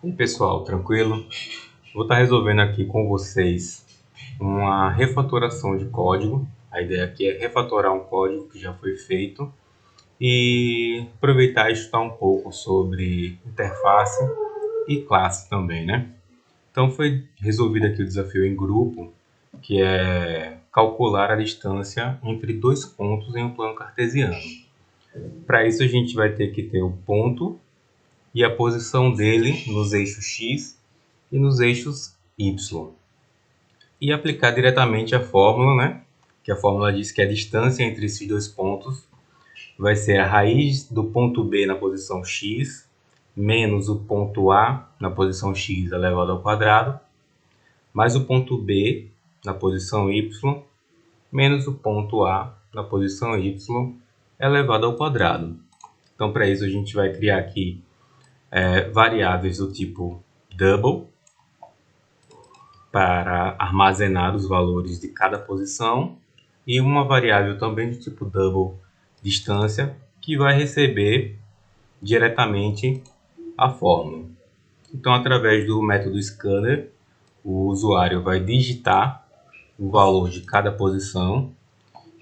E aí, pessoal, tranquilo? Vou estar resolvendo aqui com vocês uma refatoração de código. A ideia aqui é refatorar um código que já foi feito e aproveitar e estudar um pouco sobre interface e classe também, né? Então foi resolvido aqui o desafio em grupo, que é calcular a distância entre dois pontos em um plano cartesiano. Para isso a gente vai ter que ter o ponto e a posição dele nos eixos x e nos eixos y. E aplicar diretamente a fórmula, né? Que a fórmula diz que a distância entre esses dois pontos vai ser a raiz do ponto B na posição x menos o ponto A na posição x elevado ao quadrado, mais o ponto B na posição y menos o ponto A na posição y elevado ao quadrado. Então, para isso, a gente vai criar aqui variáveis do tipo double, para armazenar os valores de cada posição, e uma variável também de tipo double, distância, que vai receber diretamente a fórmula. Então, através do método scanner, o usuário vai digitar o valor de cada posição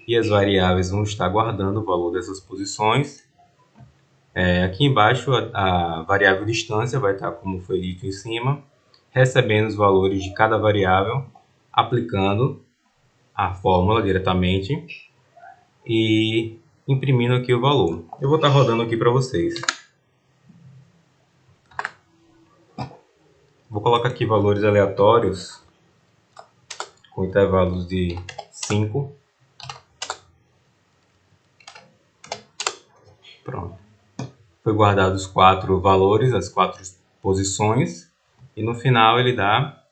e as variáveis vão estar guardando o valor dessas posições. Aqui embaixo, a variável distância vai estar, como foi dito em cima, recebendo os valores de cada variável, aplicando a fórmula diretamente e imprimindo aqui o valor. Eu vou estar rodando aqui para vocês. Vou colocar aqui valores aleatórios com intervalos de 5. Pronto. Foi guardado os 4 valores, as 4 posições, e no final ele dá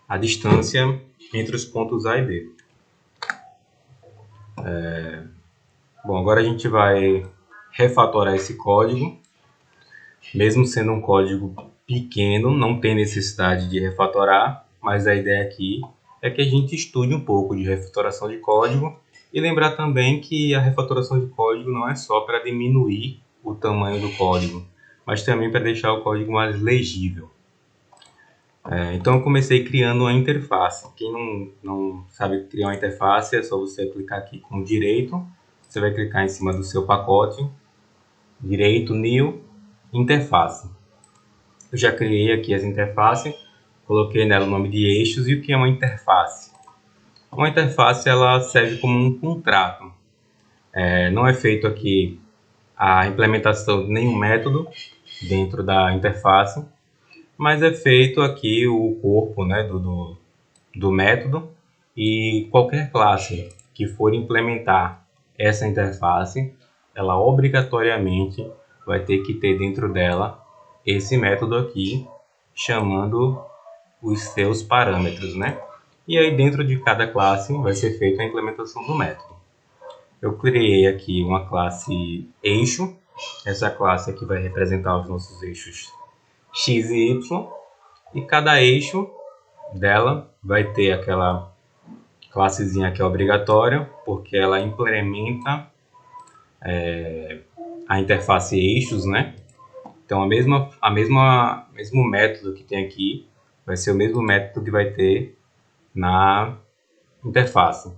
a distância entre os pontos A e B. Bom, agora a gente vai refatorar esse código. Mesmo sendo um código pequeno, não tem necessidade de refatorar, mas a ideia aqui é que a gente estude um pouco de refatoração de código e lembrar também que a refatoração de código não é só para diminuir o tamanho do código, mas também para deixar o código mais legível. Então eu comecei criando uma interface. Quem não sabe criar uma interface, é só você clicar aqui com direito, você vai clicar em cima do seu pacote, direito, new, interface. Eu já criei aqui as interfaces, coloquei nela o nome de eixos. E o que é uma interface? Uma interface ela serve como um contrato. Não é feito aqui a implementação de nenhum método dentro da interface, mas é feito aqui o corpo, né, do método, e qualquer classe que for implementar essa interface, ela obrigatoriamente vai ter que ter dentro dela esse método aqui, chamando os seus parâmetros, né? E aí dentro de cada classe vai ser feita a implementação do método. Eu criei aqui uma classe eixo. Essa classe aqui vai representar os nossos eixos x e y, e cada eixo dela vai ter aquela classezinha que é obrigatória, porque ela implementa a interface eixos, né? Então mesmo método que tem aqui vai ser o mesmo método que vai ter na interface,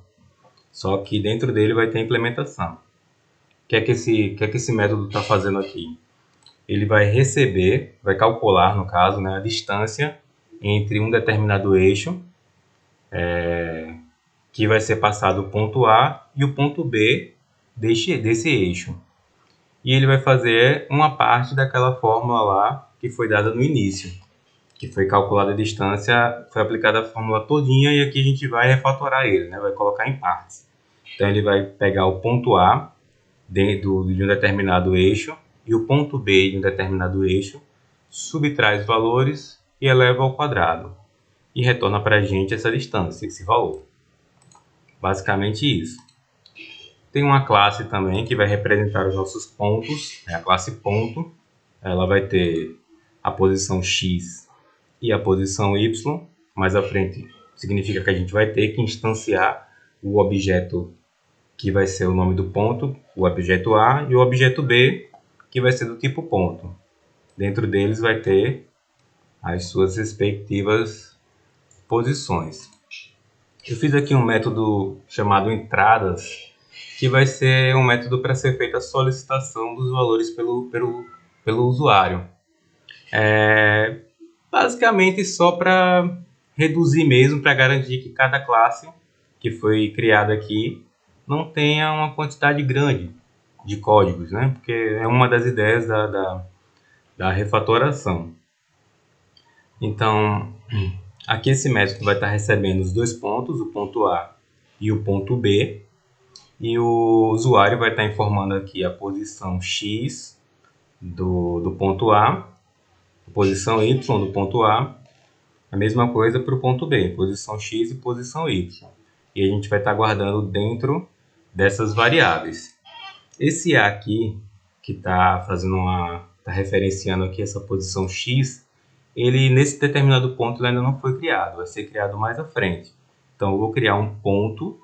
só que dentro dele vai ter a implementação. O que é que esse método está fazendo aqui? Ele vai calcular, no caso, né, a distância entre um determinado eixo, que vai ser passado o ponto A e o ponto B desse eixo. E ele vai fazer uma parte daquela fórmula lá que foi dada no início, que foi calculada a distância, foi aplicada a fórmula todinha, e aqui a gente vai refatorar ele, né? Vai colocar em partes. Então ele vai pegar o ponto A de um determinado eixo e o ponto B de um determinado eixo, subtrai os valores e eleva ao quadrado, e retorna para a gente essa distância, esse valor. Basicamente isso. Tem uma classe também que vai representar os nossos pontos, a classe ponto. Ela vai ter a posição x e a posição y. Mais à frente significa que a gente vai ter que instanciar o objeto que vai ser o nome do ponto, o objeto A, e o objeto B, que vai ser do tipo ponto. Dentro deles vai ter as suas respectivas posições. Eu fiz aqui um método chamado entradas, que vai ser um método para ser feita a solicitação dos valores pelo usuário. Basicamente só para reduzir mesmo, para garantir que cada classe que foi criada aqui não tenha uma quantidade grande de códigos, né? Porque é uma das ideias da refatoração. Então, aqui esse método vai estar recebendo os dois pontos, o ponto A e o ponto B, e o usuário vai estar informando aqui a posição X do ponto A, a posição Y do ponto A mesma coisa para o ponto B, posição X e posição Y. E a gente vai estar guardando dentro dessas variáveis. Esse A aqui, que está referenciando aqui essa posição X, ele nesse determinado ponto ele ainda não foi criado, vai ser criado mais à frente. Então eu vou criar um ponto,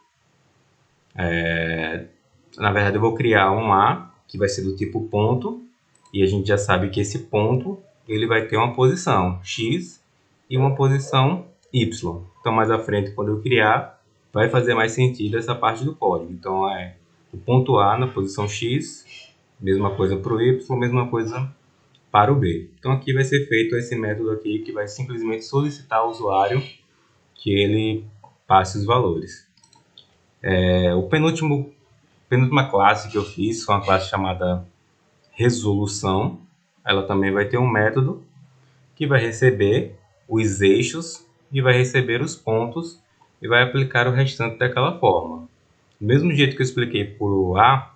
na verdade eu vou criar um A, que vai ser do tipo ponto, e a gente já sabe que esse ponto ele vai ter uma posição X e uma posição Y. Então mais à frente, quando eu criar, vai fazer mais sentido essa parte do código. Então é o ponto A na posição X, mesma coisa para o Y, mesma coisa para o B. Então aqui vai ser feito esse método aqui que vai simplesmente solicitar ao usuário que ele passe os valores. O penúltima classe que eu fiz foi uma classe chamada resolução. Ela também vai ter um método que vai receber os eixos e vai receber os pontos e vai aplicar o restante daquela forma. Do mesmo jeito que eu expliquei para o A,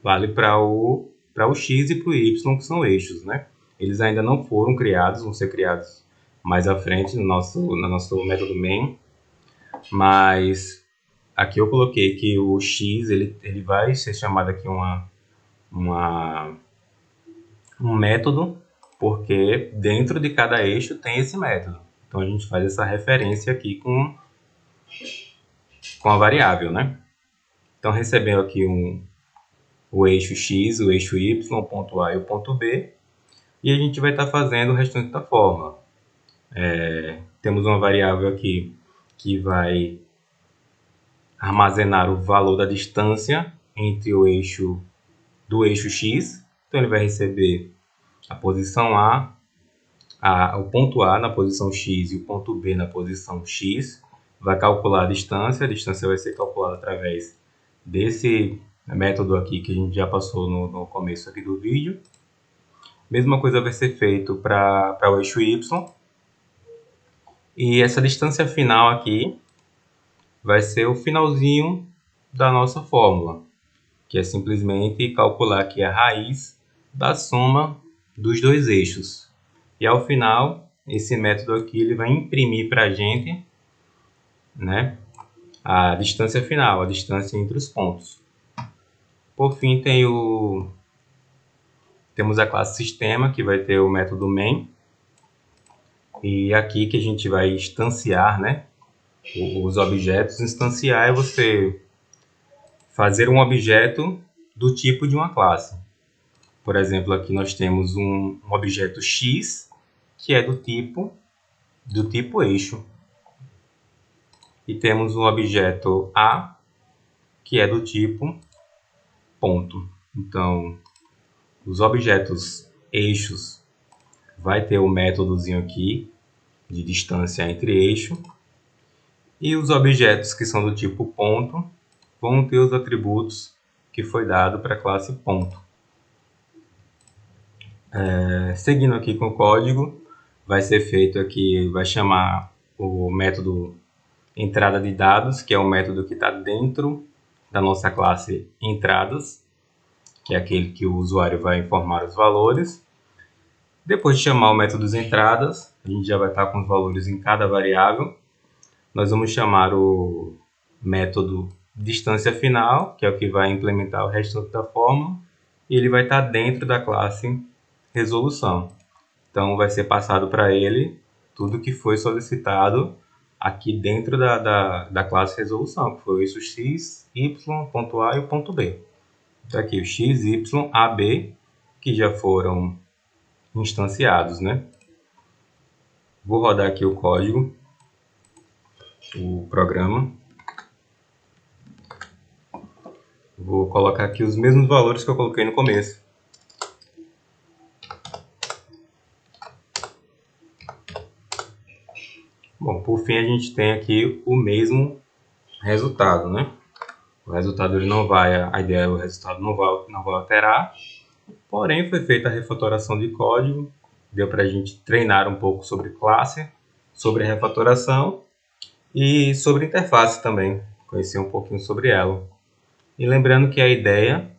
vale para o X e para o Y, que são eixos, né? Eles ainda não foram criados, vão ser criados mais à frente no nosso método main, mas aqui eu coloquei que o X ele vai ser chamado aqui um método, porque dentro de cada eixo tem esse método. Então a gente faz essa referência aqui com a variável, né? Então recebendo aqui o eixo X, o eixo Y, o ponto A e o ponto B, e a gente vai estar fazendo o restante da forma. Temos uma variável aqui que vai armazenar o valor da distância entre o eixo do eixo X. Então ele vai receber a posição o ponto A na posição X e o ponto B na posição X. Vai calcular a distância vai ser calculada através desse método aqui que a gente já passou no começo aqui do vídeo. Mesma coisa vai ser feito para o eixo Y. E essa distância final aqui vai ser o finalzinho da nossa fórmula, que é simplesmente calcular aqui a raiz da soma dos dois eixos. E ao final, esse método aqui ele vai imprimir para a gente, né, a distância final, a distância entre os pontos. Por fim, temos a classe sistema, que vai ter o método main. E aqui que a gente vai instanciar, né, os objetos. Instanciar é você fazer um objeto do tipo de uma classe. Por exemplo, aqui nós temos um objeto X, que é do tipo eixo. E temos um objeto A, que é do tipo ponto. Então, os objetos eixos vai ter o métodozinho aqui de distância entre eixo. E os objetos que são do tipo ponto vão ter os atributos que foi dado para a classe ponto. Seguindo aqui com o código, vai ser feito aqui, vai chamar o método entrada de dados, que é o método que está dentro da nossa classe entradas, que é aquele que o usuário vai informar os valores. Depois de chamar o método entradas, a gente já vai estar com os valores em cada variável. Nós vamos chamar o método distância final, que é o que vai implementar o restante da fórmula, e ele vai estar dentro da classe resolução. Então vai ser passado para ele tudo que foi solicitado aqui dentro da classe resolução, que foi o eixo X, Y, ponto A e o ponto B. Então aqui o X, Y, A, B, que já foram instanciados, né? Vou rodar aqui o código, o programa. Vou colocar aqui os mesmos valores que eu coloquei no começo. Bom, por fim a gente tem aqui o mesmo resultado, né? O resultado ele não vai, a ideia é o resultado não vai alterar, porém foi feita a refatoração de código, deu para a gente treinar um pouco sobre classe, sobre refatoração e sobre interface também, conhecer um pouquinho sobre ela. E lembrando que a ideia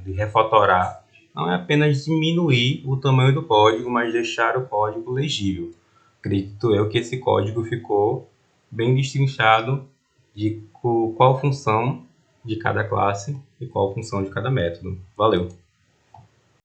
de refatorar não é apenas diminuir o tamanho do código, mas deixar o código legível. Acredito eu que esse código ficou bem destrinchado de qual função de cada classe e qual função de cada método. Valeu!